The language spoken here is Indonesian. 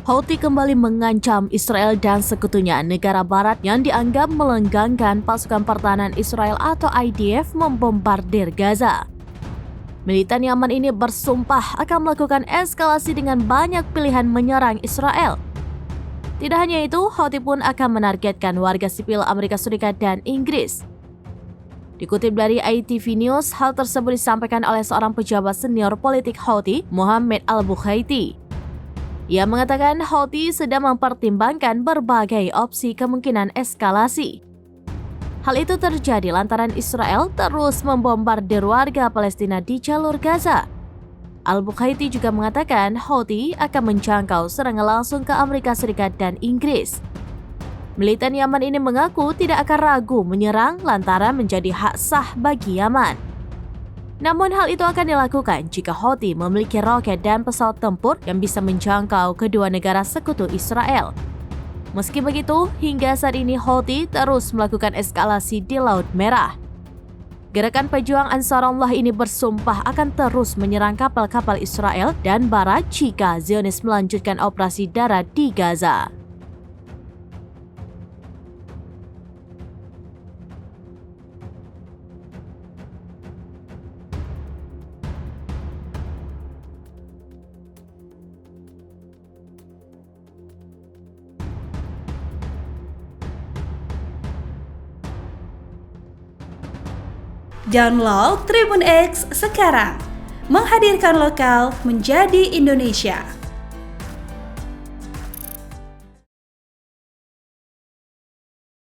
Houthi kembali mengancam Israel dan sekutunya, negara barat yang dianggap melenggangkan pasukan pertahanan Israel atau IDF membombardir Gaza. Militan Yaman ini bersumpah akan melakukan eskalasi dengan banyak pilihan menyerang Israel. Tidak hanya itu, Houthi pun akan menargetkan warga sipil Amerika Serikat dan Inggris. Dikutip dari ITV News, hal tersebut disampaikan oleh seorang pejabat senior politik Houthi, Mohammed Al-Bukhaiti. Ia mengatakan Houthi sedang mempertimbangkan berbagai opsi kemungkinan eskalasi. Hal itu terjadi lantaran Israel terus membombardir warga Palestina di jalur Gaza. Al-Bukhaiti juga mengatakan Houthi akan menjangkau serangan langsung ke Amerika Serikat dan Inggris. Militan Yaman ini mengaku tidak akan ragu menyerang lantaran menjadi hak sah bagi Yaman. Namun hal itu akan dilakukan jika Houthi memiliki roket dan pesawat tempur yang bisa menjangkau kedua negara sekutu Israel. Meski begitu, hingga saat ini Houthi terus melakukan eskalasi di Laut Merah. Gerakan pejuang Ansarullah ini bersumpah akan terus menyerang kapal-kapal Israel dan Barat jika Zionis melanjutkan operasi darat di Gaza. Download Tribun X sekarang, menghadirkan lokal menjadi Indonesia.